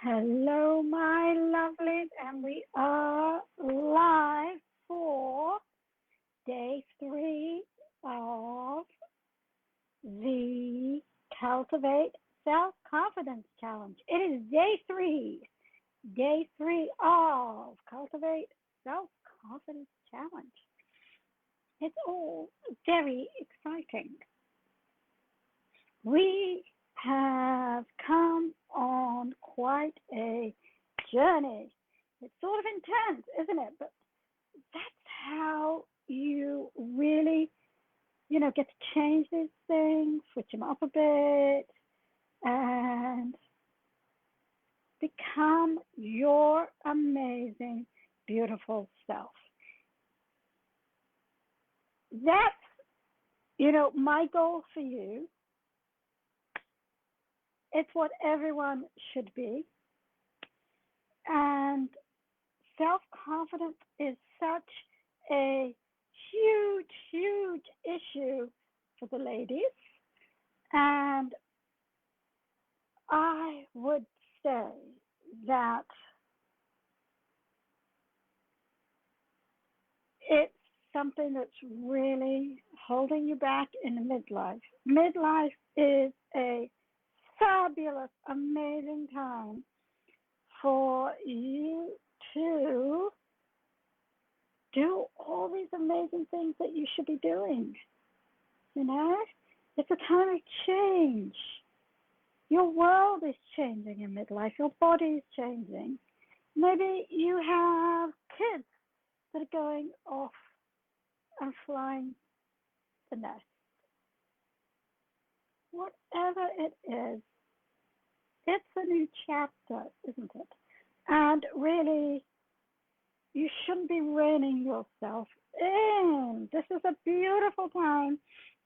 Hello, my lovelies, and we are live for day 3 of the Cultivate Self-Confidence Challenge. It is day three of Cultivate Self-Confidence Challenge. It's all very exciting. We have come on quite a journey. It's sort of intense, isn't it? But that's how you really, get to change these things, switch them up a bit, and become your amazing, beautiful self. That's, my goal for you. It's what everyone should be. And self-confidence is such a huge, huge issue for the ladies. And I would say that it's something that's really holding you back in the midlife. Midlife is a fabulous, amazing time for you to do all these amazing things that you should be doing. It's a time of change. Your world is changing in midlife. Your body is changing. Maybe you have kids that are going off and flying the nest. Whatever it is, it's a new chapter, isn't it? And really, you shouldn't be reining yourself in. This is a beautiful time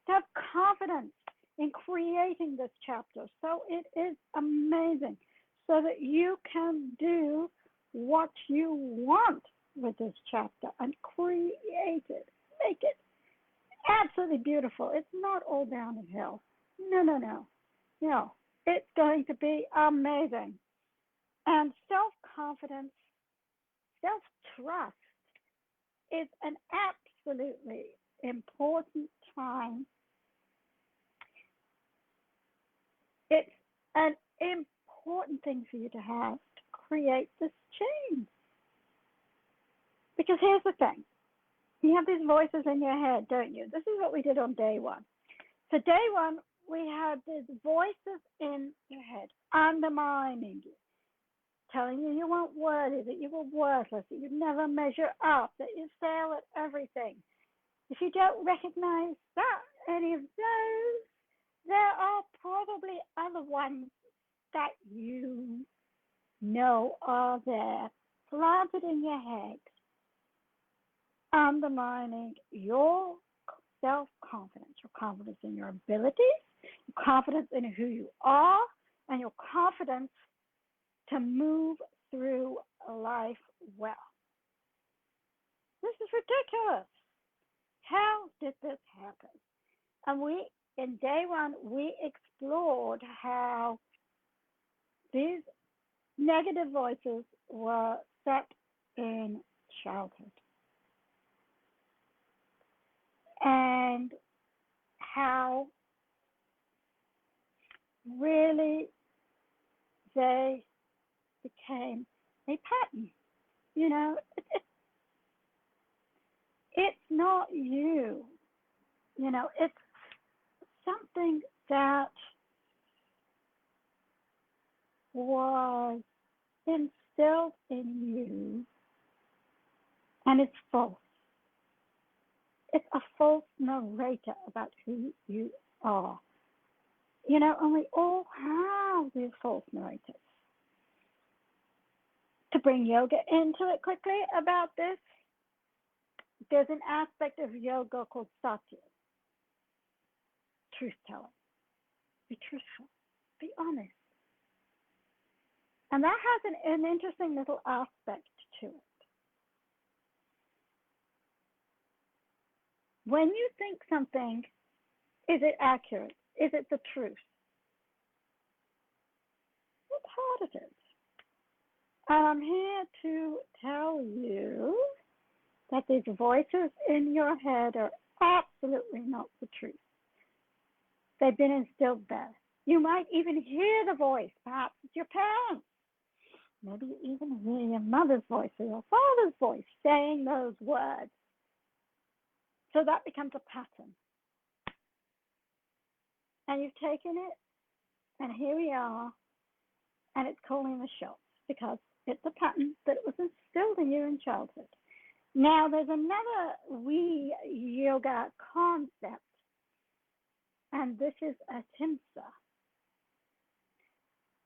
to have confidence in creating this chapter. So it is amazing so that you can do what you want with this chapter and create it, make it absolutely beautiful. It's not all downhill. No. It's going to be amazing. And self-confidence, self-trust is an absolutely important time. It's an important thing for you to have to create this change. Because here's the thing. You have these voices in your head, don't you? This is what we did on day 1. So day 1, we had these voices in your head undermining you, telling you you weren't worthy, that you were worthless, that you'd never measure up, that you fail at everything. If you don't recognize any of those, there are probably other ones that you know are there, planted in your head, undermining your self-confidence, your confidence in your abilities, your confidence in who you are, and your confidence to move through life well. This is ridiculous. How did this happen? And in day 1, we explored how these negative voices were set in childhood and how really they became a pattern. It's not you. It's something that was instilled in you, and it's false. It's a false narrator about who you are. And we all have these false narrators. To bring yoga into it quickly about this, there's an aspect of yoga called satya, truth-telling. Be truthful. Be honest. And that has an interesting little aspect to it. When you think something, is it accurate? Is it the truth? What part of it? And I'm here to tell you that these voices in your head are absolutely not the truth. They've been instilled there. You might even hear the voice. Perhaps it's your parents. Maybe you even hear your mother's voice or your father's voice saying those words. So that becomes a pattern. And you've taken it, and here we are, and it's calling the shots because it's a pattern that was instilled in you in childhood. Now, there's another yoga concept, and this is ahimsa.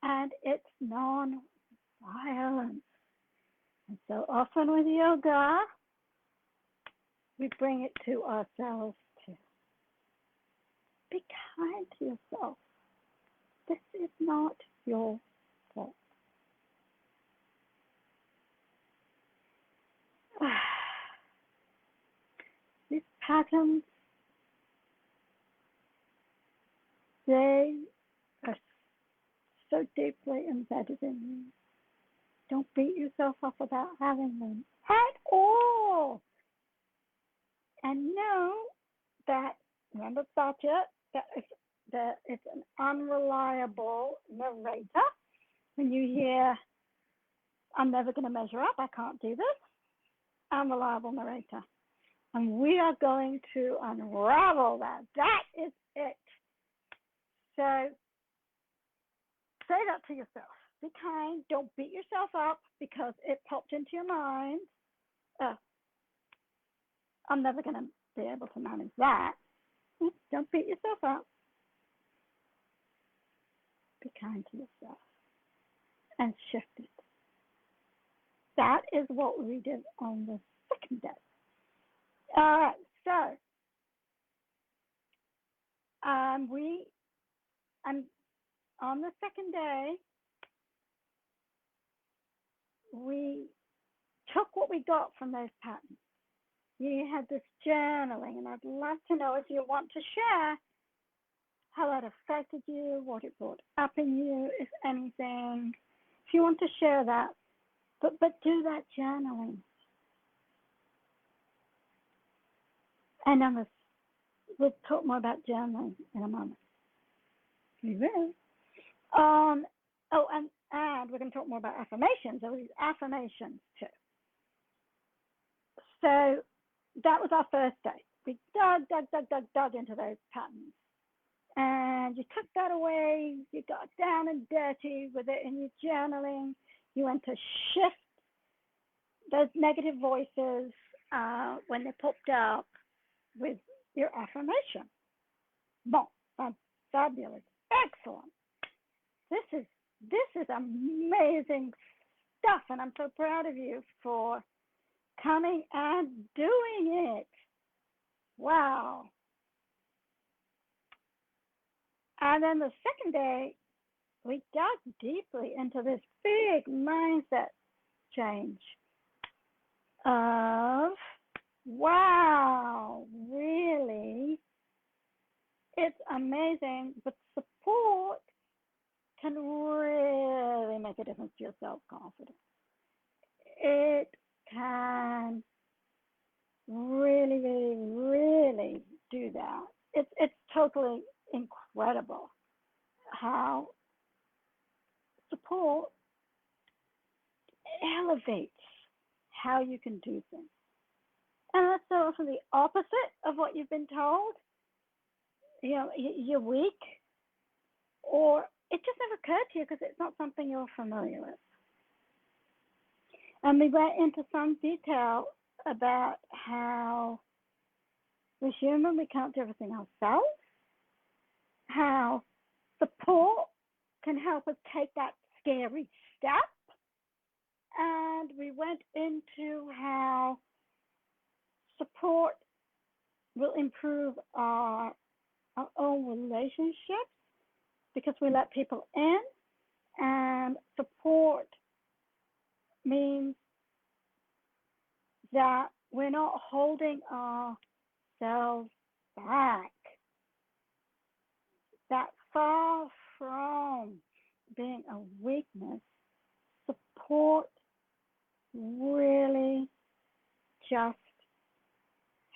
And it's non-violence. And so often with yoga, we bring it to ourselves too. Be kind to yourself. This is not your fault. These patterns, they are so deeply embedded in you. Don't beat yourself up about having them at all. And know that, remember budget, that it's an unreliable narrator. When you hear, I'm never going to measure up, I can't do this, unreliable narrator. And we are going to unravel that. That is it. So say that to yourself. Be kind. Don't beat yourself up because it popped into your mind. I'm never going to be able to manage that. Don't beat yourself up. Be kind to yourself and shift it. That is what we did on the second day. All right, so on the second day, we took what we got from those patterns. You had this journaling, and I'd love to know if you want to share how that affected you, what it brought up in you, if anything. If you want to share that, but do that journaling. And we'll talk more about journaling in a moment. We will. And we're going to talk more about affirmations. There were these affirmations too. So that was our first day. We dug into those patterns. And you took that away. You got down and dirty with it in your journaling. You went to shift those negative voices when they popped up with your affirmation. Bon, fabulous, excellent. This is amazing stuff, and I'm so proud of you for coming and doing it. Wow. And then the second day, we dug deeply into this big mindset change of, wow, really, it's amazing, but support can really make a difference to your self-confidence. It can really, really, really do that. It's totally incredible how support elevates how you can do things. And that's so often the opposite of what you've been told. You know, you're weak, or it just never occurred to you because it's not something you're familiar with. And we went into some detail about how we're human, we can't do everything ourselves, how support can help us take that scary step. And we went into how support will improve our own relationships because we let people in, and support means that we're not holding ourselves back. That far from being a weakness, support really just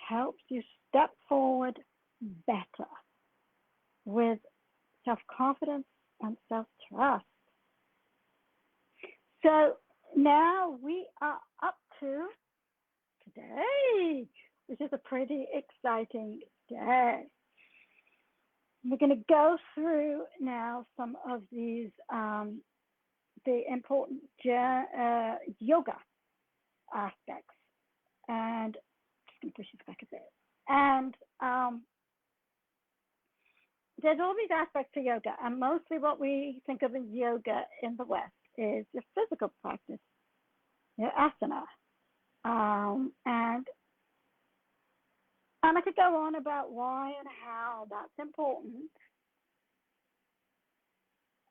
helps you step forward better with self-confidence and self-trust. So now we are up to today, which is a pretty exciting day. We're going to go through now some of these, the important yoga aspects. And just going to push this back a bit. And there's all these aspects to yoga, and mostly what we think of as yoga in the West is your physical practice, your asana. And I could go on about why and how that's important.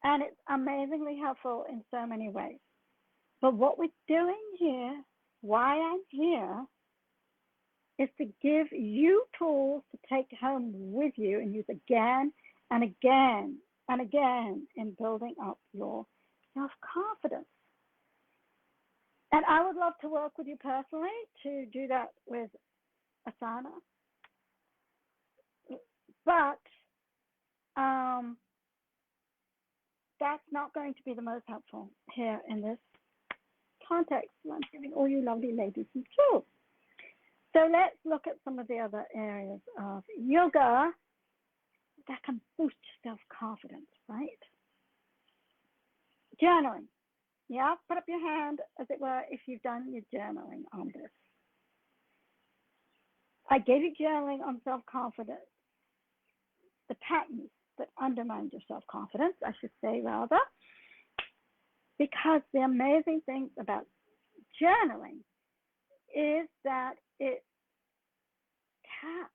And it's amazingly helpful in so many ways. But what we're doing here, why I'm here, is to give you tools to take home with you and use again and again and again in building up your self-confidence. And I would love to work with you personally to do that with asana. But that's not going to be the most helpful here in this context. I'm giving all you lovely ladies some tools. So let's look at some of the other areas of yoga that can boost self-confidence, right? Journaling. Yeah, put up your hand, as it were, if you've done your journaling on this. I gave you journaling on self-confidence, the patterns that undermine your self-confidence, I should say rather, because the amazing thing about journaling is that it taps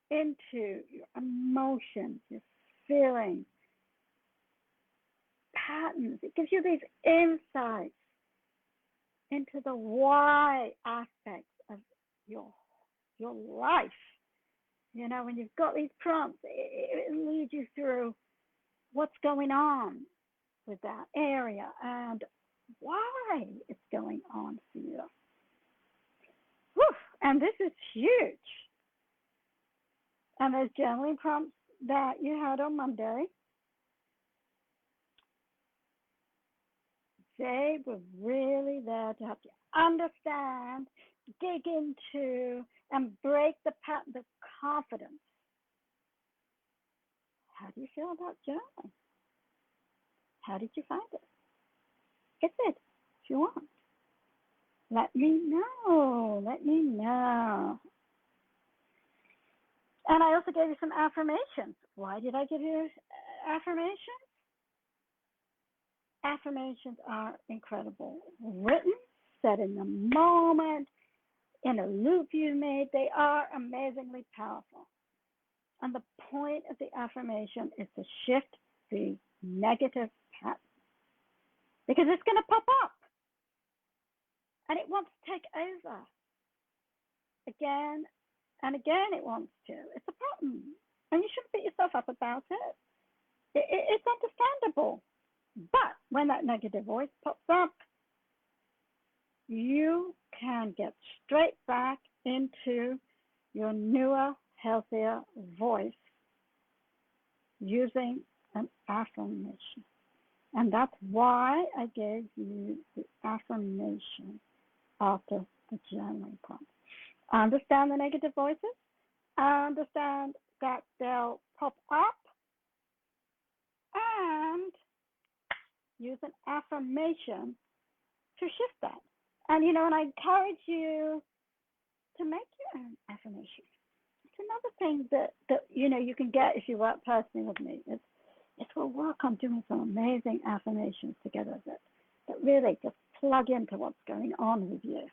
into your emotions, your feelings, patterns. It gives you these insights into the why aspects of your life. You know, when you've got these prompts, it leads you through what's going on with that area and why it's going on for you. Whew, and this is huge. And those journaling prompts that you had on Monday, they were really there to help you understand, dig into, and break the pattern of confidence. How do you feel about journaling? How did you find it? Get it if you want. Let me know. Let me know. And I also gave you some affirmations. Why did I give you affirmations? Affirmations are incredible. Written, said in the moment, in a loop you made, they are amazingly powerful. And the point of the affirmation is to shift the negative pattern. Because it's going to pop up. And it wants to take over. Again and again it wants to. It's a pattern. And you shouldn't beat yourself up about it. It's understandable. But when that negative voice pops up, you can get straight back into your newer, healthier voice using an affirmation. And that's why I gave you the affirmation after the journaling prompt. Understand the negative voices. Understand that they'll pop up. And use an affirmation to shift that. And, you know, and I encourage you to make your own affirmation. It's another thing that you know, you can get if you work personally with me. We'll work on doing some amazing affirmations together that really just plug into what's going on with you.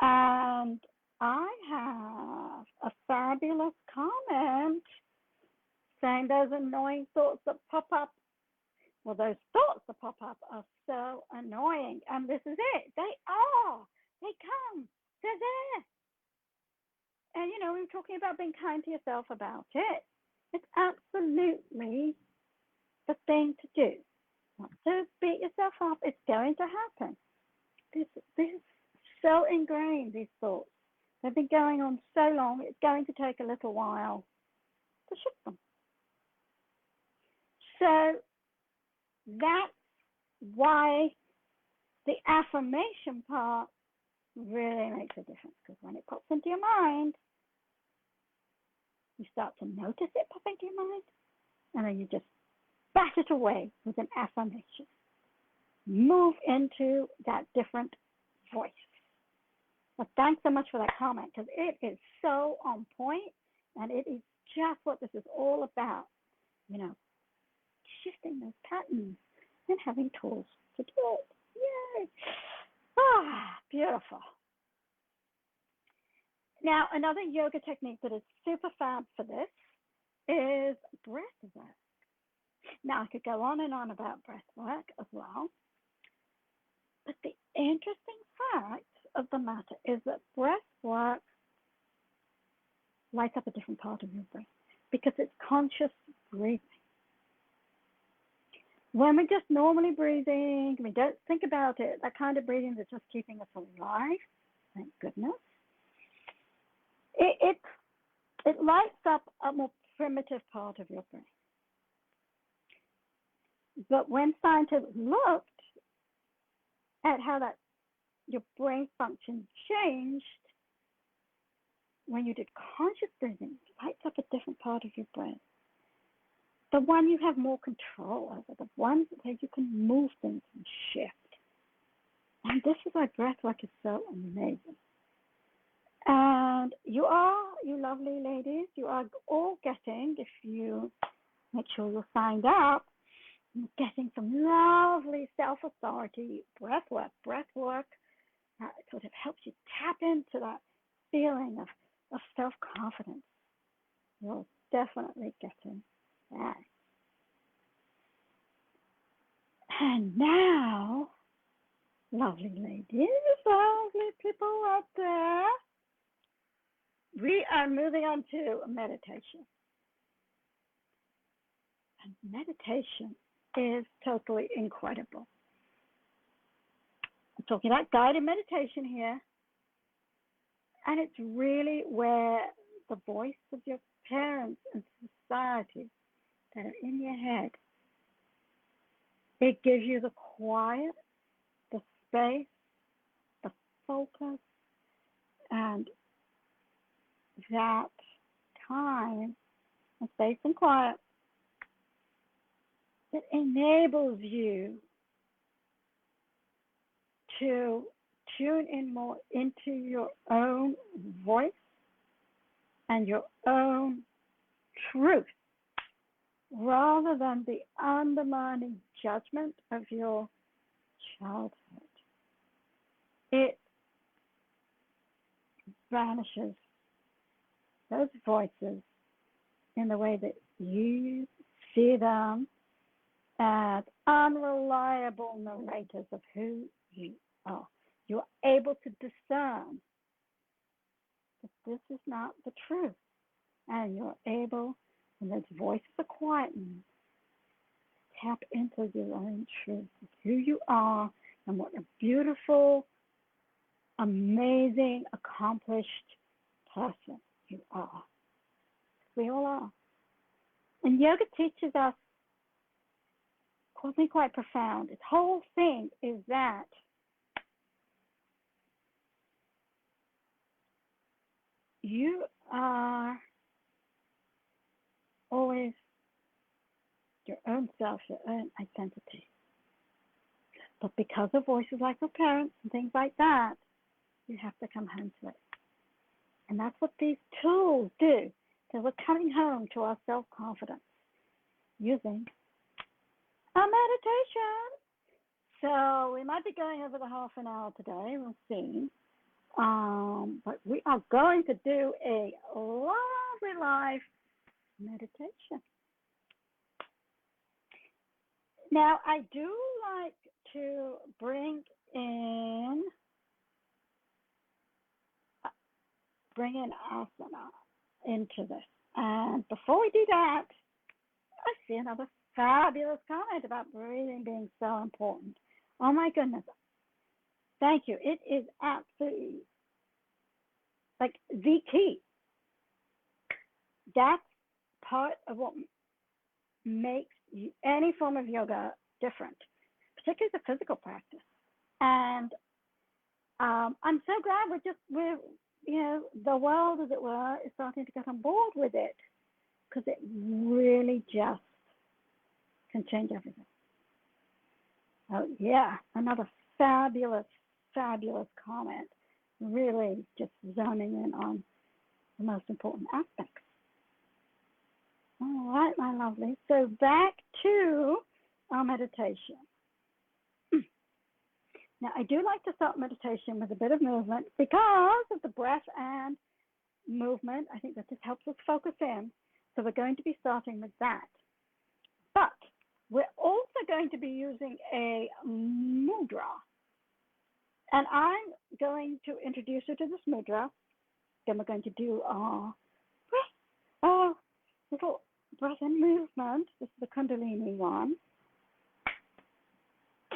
And I have a fabulous comment saying those annoying thoughts that pop up. Well, those thoughts that pop up are so annoying. And this is it. They are. They come. They're there. And, you know, we were talking about being kind to yourself about it. It's absolutely the thing to do. Not to beat yourself up. It's going to happen. These so ingrained, these thoughts. They've been going on so long, it's going to take a little while to shift them. So that's why the affirmation part really makes a difference, because when it pops into your mind, you start to notice it pop into your mind, and then you just bat it away with an affirmation. Move into that different voice. But thanks so much for that comment, because it is so on point, and it is just what this is all about. Shifting those patterns and having tools to do it. Yay! Beautiful. Now, another yoga technique that is super fab for this is breath work. Now, I could go on and on about breath work as well, but the interesting fact of the matter is that breath work lights up a different part of your brain because it's conscious breathing. When we're just normally breathing, we don't think about it, that kind of breathing is just keeping us alive, thank goodness. It lights up a more primitive part of your brain. But when scientists looked at how your brain function changed, when you did conscious breathing, it lights up a different part of your brain. The one you have more control over, the one where you can move things and shift. And this is why breath work is so amazing. And you lovely ladies, you are all getting, if you make sure you're signed up, you're getting some lovely self-authority breath work. Breath work sort of helps you tap into that feeling of self-confidence. You're definitely getting that. And now, lovely ladies, lovely people out there, we are moving on to meditation. And meditation is totally incredible. I'm talking about guided meditation here. And it's really where the voice of your parents and society that are in your head, it gives you the quiet, the space, the focus, and that time and space and quiet that enables you to tune in more into your own voice and your own truth rather than the undermining judgment of your childhood. It vanishes those voices in the way that you see them as unreliable narrators of who you are. You're able to discern that this is not the truth. And you're able, when those voices are quietened, tap into your own truth of who you are and what a beautiful, amazing, accomplished person you are. We all are. And yoga teaches us something quite profound. Its whole thing is that you are always your own self, your own identity. But because of voices like your parents and things like that, you have to come home to it. And that's what these tools do. So we're coming home to our self-confidence using a meditation. So we might be going over the half an hour today. We'll see. But we are going to do a lovely life meditation. Now, I do like to bring in asana into this. And before we do that, I see another fabulous comment about breathing being so important. Oh my goodness. Thank you. It is absolutely like the key. That's part of what makes any form of yoga different, particularly the physical practice. And I'm so glad we're the world, as it were, is starting to get on board with it, because it really just can change everything. Oh yeah, another fabulous, fabulous comment. Really just zoning in on the most important aspects. All right, my lovely. So back to our meditation. Now, I do like to start meditation with a bit of movement because of the breath and movement. I think that just helps us focus in. So we're going to be starting with that. But we're also going to be using a mudra. And I'm going to introduce you to this mudra. Then we're going to do our little breath and movement. This is the Kundalini one.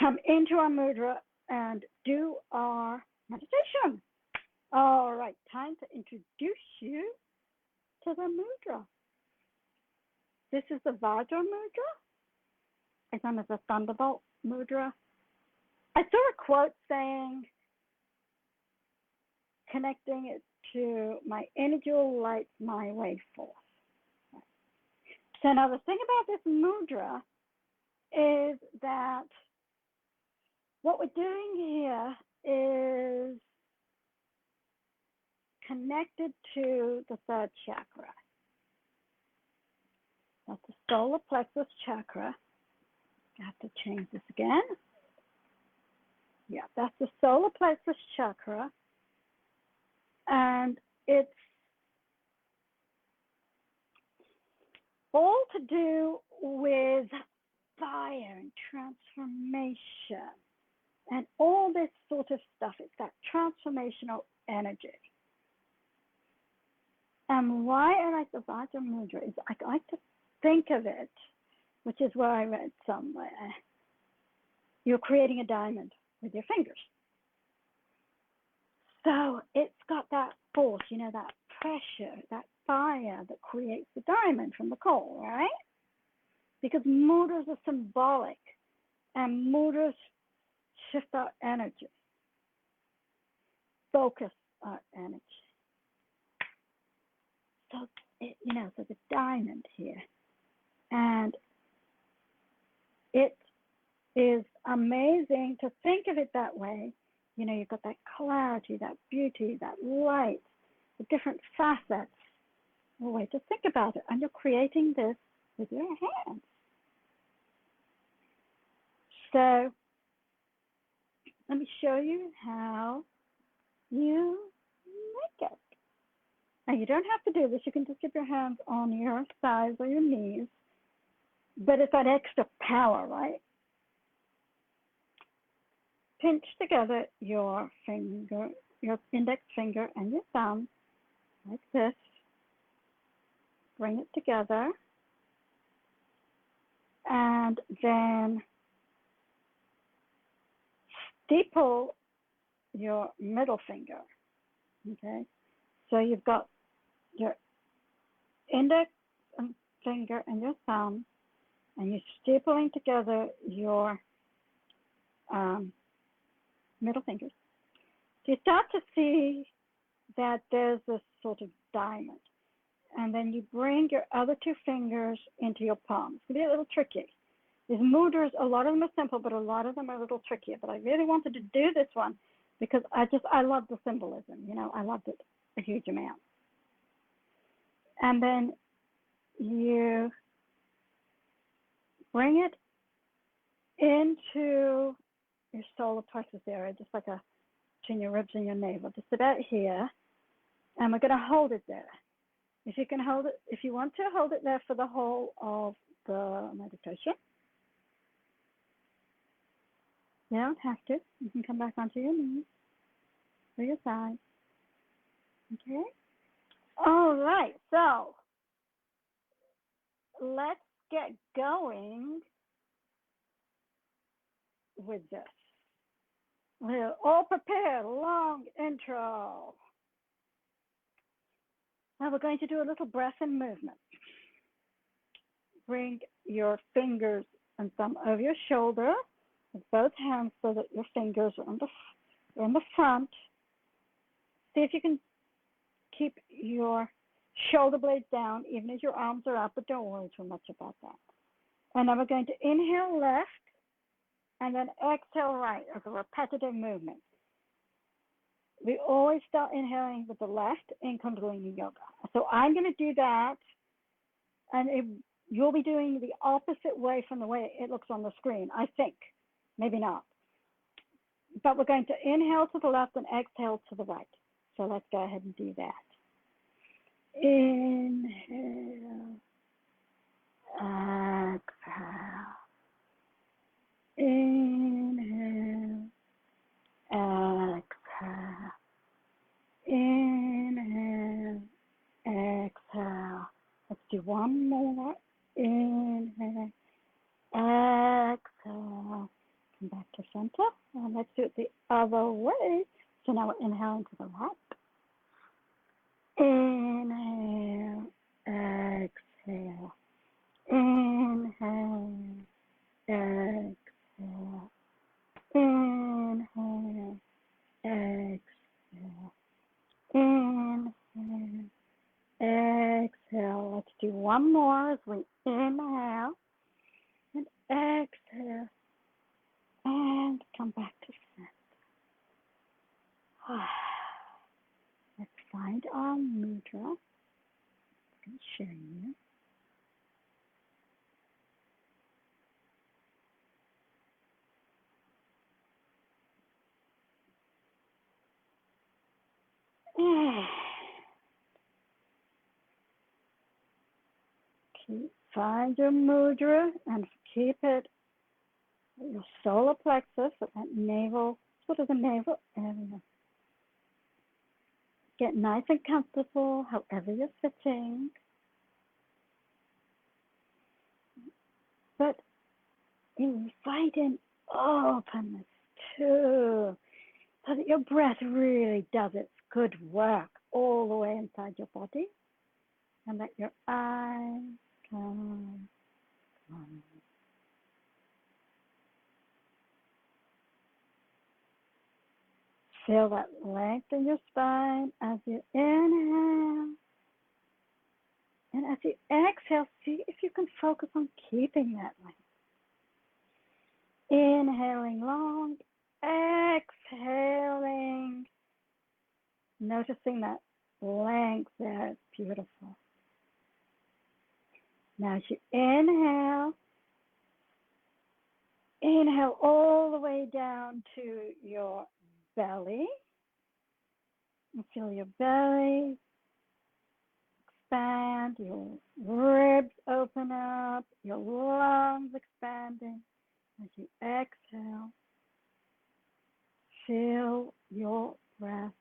Come into our mudra and do our meditation. All right, time to introduce you to the mudra. This is the Vajra mudra. It's known as the Thunderbolt mudra. I saw a quote saying, connecting it to my energy lights my way forth. So now the thing about this mudra is that what we're doing here is connected to the third chakra. That's the solar plexus chakra. I have to change this again. Yeah, that's the solar plexus chakra. And it's all to do with fire and transformation and all this sort of stuff. It's that transformational energy. And why I like the Vajra mudra is I like to think of it, which is where I read somewhere. You're creating a diamond with your fingers. So it's got that force, that pressure, that fire that creates the diamond from the coal, right? Because mudras are symbolic, and mudras shift our energy, focus our energy. So, so the diamond here. And it is amazing to think of it that way. You've got that clarity, that beauty, that light, the different facets. A way to think about it. And you're creating this with your hands. So let me show you how you make it. Now, you don't have to do this. You can just keep your hands on your thighs or your knees. But it's that extra power, right? Pinch together your finger, your index finger and your thumb, like this. Bring it together. And then steeple your middle finger. Okay? So you've got your index finger and your thumb, and you're stapling together your middle fingers. So you start to see that there's this sort of diamond. And then you bring your other two fingers into your palms. It's going to be a little tricky. These mudras, a lot of them are simple, but a lot of them are a little trickier. But I really wanted to do this one because I love the symbolism. I loved it a huge amount. And then you bring it into your solar plexus area, just like between your ribs and your navel, just about here. And we're going to hold it there. If you can hold it, if you want to hold it there for the whole of the meditation, you don't have to. You can come back onto your knees or your side. Okay? All right, so let's get going with this. We're all prepared. Long intro. Now we're going to do a little breath and movement. Bring your fingers and thumb over your shoulder with both hands so that your fingers are in the front. See if you can keep your shoulder blades down even as your arms are up, but don't worry too much about that. And then we're going to inhale left and then exhale right as a repetitive movement. We always start inhaling with the left in Kundalini Yoga. So I'm going to do that, and you'll be doing the opposite way from the way it looks on the screen, I think. Maybe not. But we're going to inhale to the left and exhale to the right. So let's go ahead and do that. Inhale, exhale. Inhale, exhale. Inhale, exhale. Let's do one more. Inhale, exhale. Come back to center. And let's do it the other way. So now we're inhaling to the left. Inhale, exhale. Inhale, exhale. Inhale, exhale. Inhale, exhale. Let's do one more as we inhale and exhale and come back to center. Let's find our mudra. I'm going to show you. Find your mudra and keep it at your solar plexus, at that navel, sort of the navel area. Get nice and comfortable, however you're sitting. But invite in openness too, so that your breath really does its good work all the way inside your body. And let your eyes come. Feel that length in your spine as you inhale. And as you exhale, see if you can focus on keeping that length. Inhaling long, exhaling. Noticing that length there is beautiful. Now as you inhale all the way down to your belly. And feel your belly expand, your ribs open up, your lungs expanding. As you exhale, feel your breath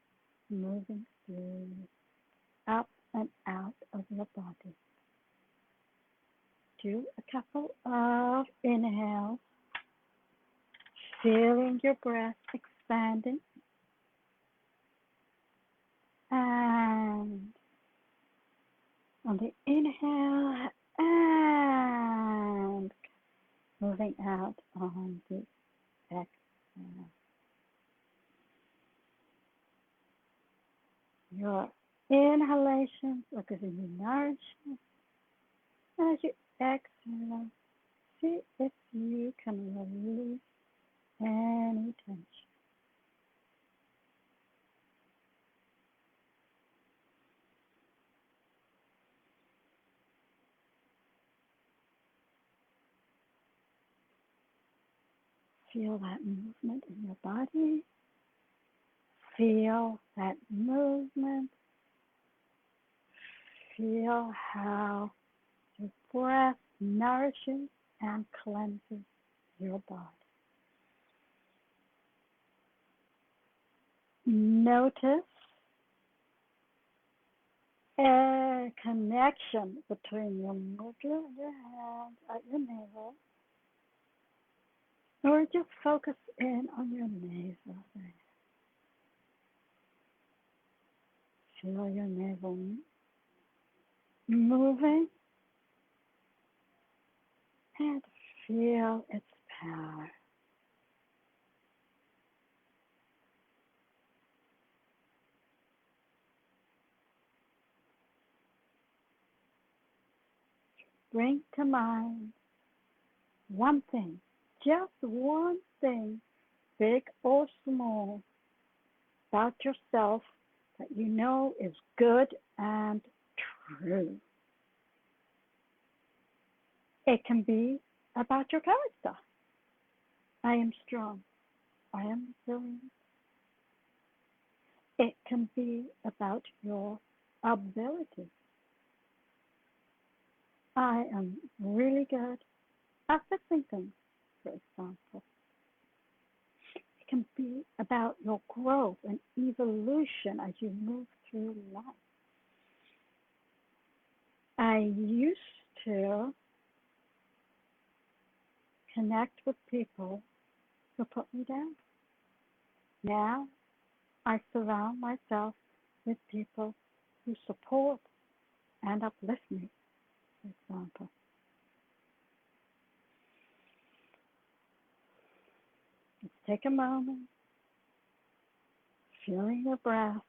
moving through, up and out of your body. Do a couple of inhales, feeling your breath expanding. And on the inhale, and moving out on the exhale. Your inhalations are giving you nourishment. As you exhale, see if you can release any tension. Feel that movement in your body. Feel that movement. Feel how your breath nourishes and cleanses your body. Notice a connection between your mudra and your hand at your navel Or just focus in on your navel. Feel your navel moving and feel its power. Bring to mind one thing, just one thing, big or small, about yourself that you know is good and true. It can be about your character. I am strong. I am resilient. It can be about your ability. I am really good at fixing things, for example. It can be about your growth and evolution as you move through life. I used to connect with people who put me down. Now I surround myself with people who support and uplift me, for example. Let's take a moment, feeling your breath,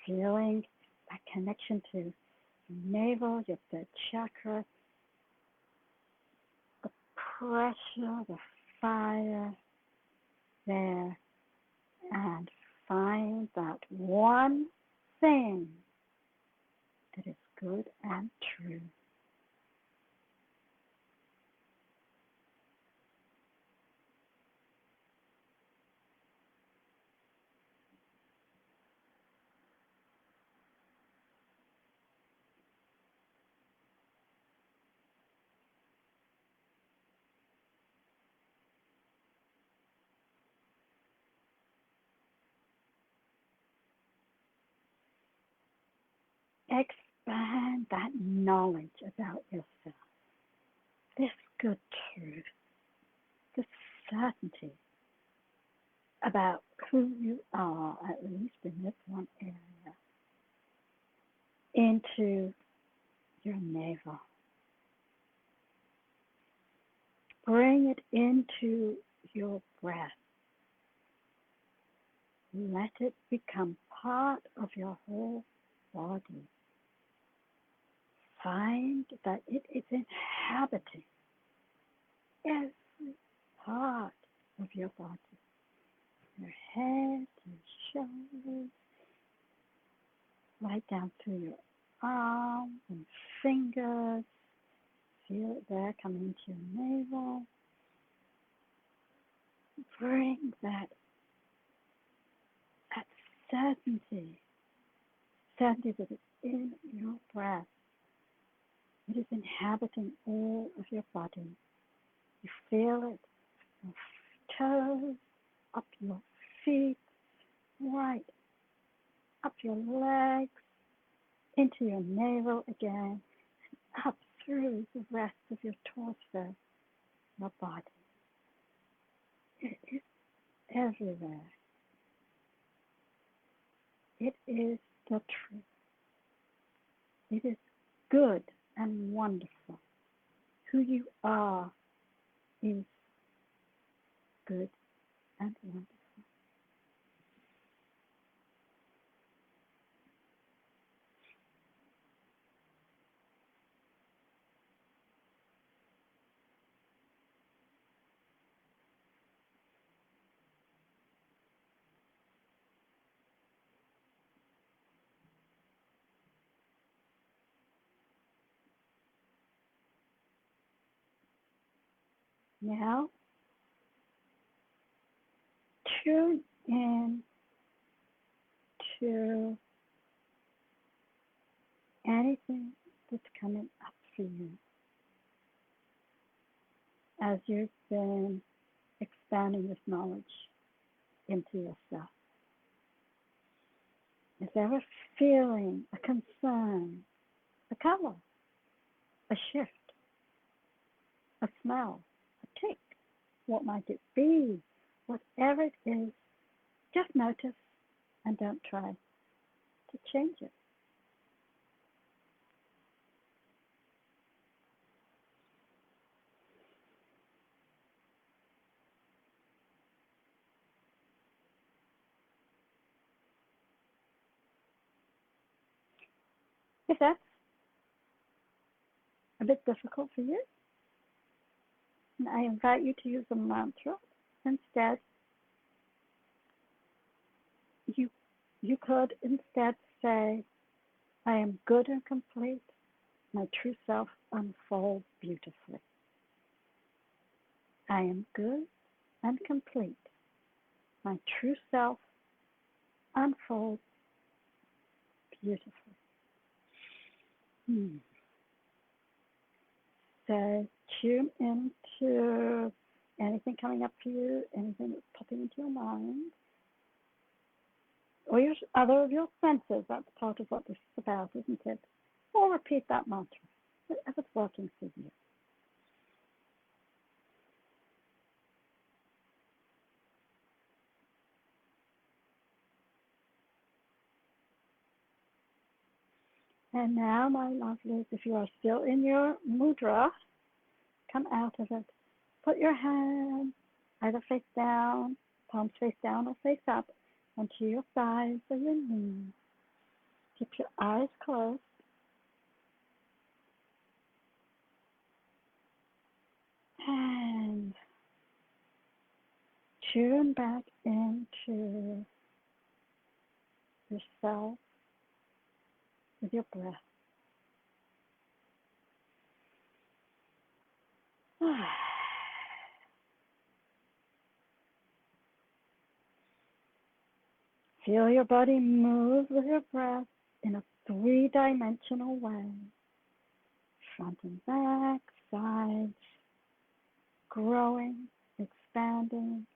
feeling that connection to your navel, your third chakra, the pressure, the fire there, and find that one thing that is good and true. Expand that knowledge about yourself, this good truth, this certainty about who you are, at least in this one area, into your navel. Bring it into your breath. Let it become part of your whole body. Find that it is inhabiting every part of your body. Your head, your shoulders, right down through your arms and fingers. Feel it there coming into your navel. Bring that certainty, certainty that it's in your breath. It is inhabiting all of your body. You feel it, your toes, up your feet, right up your legs, into your navel again, up through the rest of your torso, your body. It is everywhere. It is the truth. It is good and wonderful. Who you are is good and wonderful. Now, tune in to anything that's coming up for you as you've been expanding this knowledge into yourself. Is there a feeling, a concern, a color, a shift, a smell, a tick? What might it be? Whatever it is, just notice and don't try to change it. If that's a bit difficult for you, and I invite you to use a mantra instead. You you could instead say, I am good and complete. My true self unfolds beautifully. I am good and complete. My true self unfolds beautifully. Hmm. So tune into anything coming up for you, anything that's popping into your mind, or your other of your senses. That's part of what this is about, isn't it? Or repeat that mantra, whatever's working for you. And now, my lovelies, if you are still in your mudra, come out of it. Put your hands either face down, palms face down or face up, onto your thighs or your knees. Keep your eyes closed. And tune back into yourself with your breath. Feel your body move with your breath in a three-dimensional way. Front and back, sides, growing, expanding,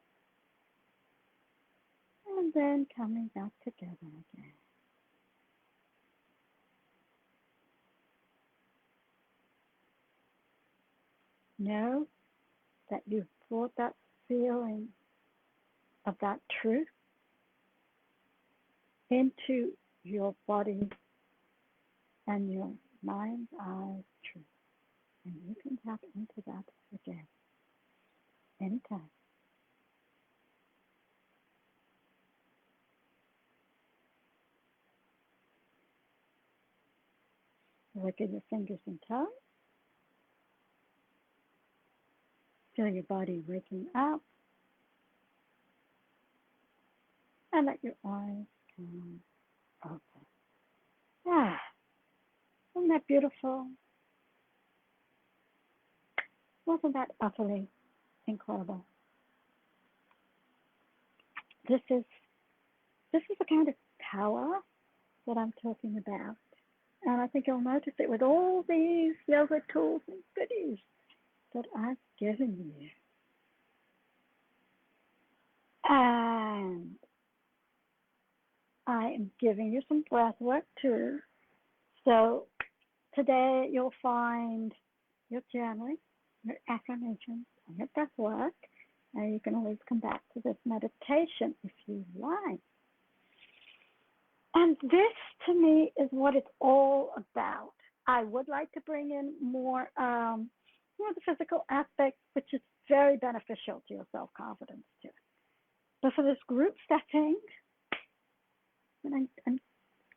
and then coming back together again. Know that you've brought that feeling of that truth into your body and your mind's eye truth. And you can tap into that again, anytime. Look at your fingers and toes. Feel your body waking up. And let your eyes come open. Ah, isn't that beautiful? Wasn't that utterly incredible? This is the kind of power that I'm talking about. And I think you'll notice it with all these yoga tools and goodies that I've given you. And I am giving you some breath work too. So today you'll find your journaling, your affirmations, and your breath work. And you can always come back to this meditation if you like. And this, to me, is what it's all about. I would like to bring in more the physical aspect, which is very beneficial to your self-confidence too. But for this group setting, and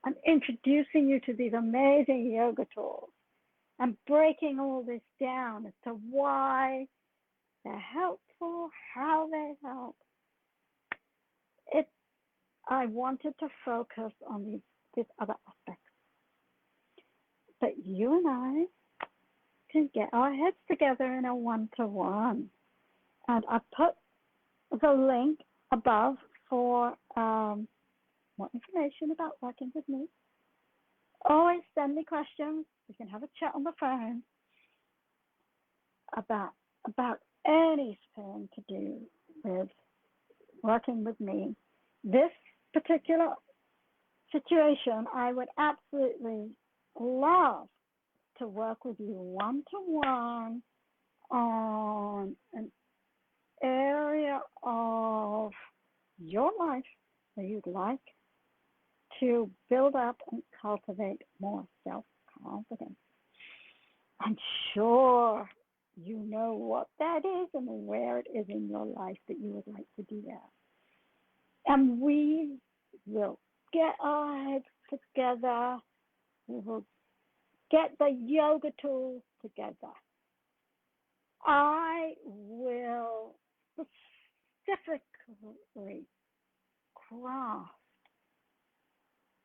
I'm introducing you to these amazing yoga tools. I'm breaking all this down as to why they're helpful, how they help. I wanted to focus on these other aspects. But you and I can get our heads together in a one-to-one. And I put the link above for more information about working with me. Always send me questions. We can have a chat on the phone about anything to do with working with me. This particular situation, I would absolutely love to work with you one-to-one on an area of your life where you'd like to build up and cultivate more self-confidence. I'm sure you know what that is and where it is in your life that you would like to do that. And we will get our heads together. We will get the yoga tools together. I will specifically craft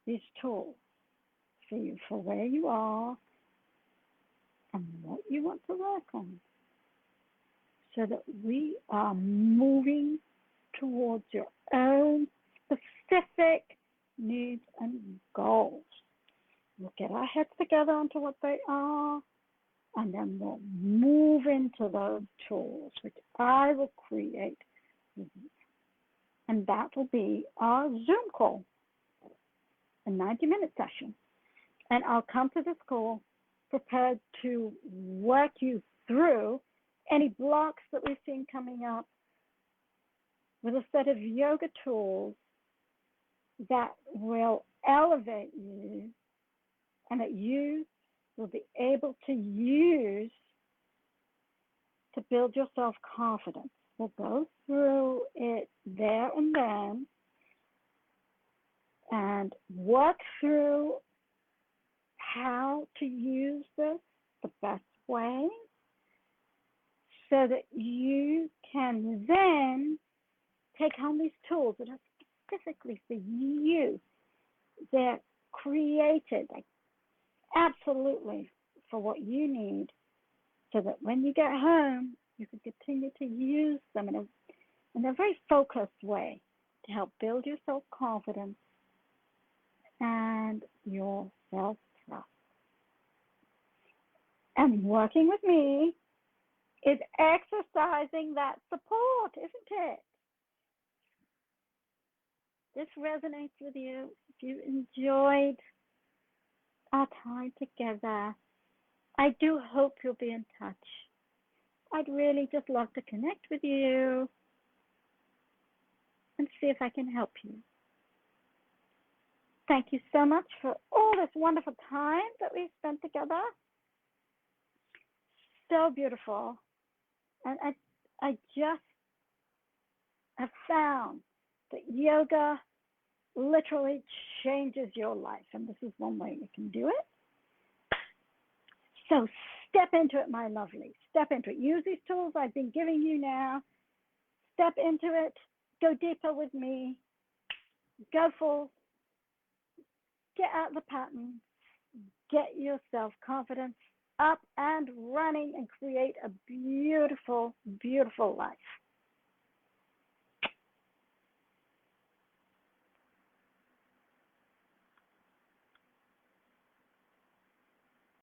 these tools for you for where you are and what you want to work on so that we are moving towards your own specific needs and goals. We'll get our heads together onto what they are, and then we'll move into those tools, which I will create with you. And that will be our Zoom call, a 90-minute session. And I'll come to this call prepared to work you through any blocks that we've seen coming up with a set of yoga tools that will elevate you and that you will be able to use to build your self-confidence. We'll go through it there and then and work through how to use this the best way so that you can then take home these tools that are specifically for you. They're created absolutely for what you need so that when you get home, you can continue to use them in a very focused way to help build your self-confidence and your self-trust. And working with me is exercising that support, isn't it? This resonates with you. If you enjoyed our time together, I do hope you'll be in touch. I'd really just love to connect with you and see if I can help you. Thank you so much for all this wonderful time that we spent together. So beautiful. And I just have found that yoga literally changes your life. And this is one way you can do it. So step into it, my lovely. Step into it. Use these tools I've been giving you now. Step into it. Go deeper with me. Go full. Get out the pattern. Get your self-confidence up and running and create a beautiful, beautiful life.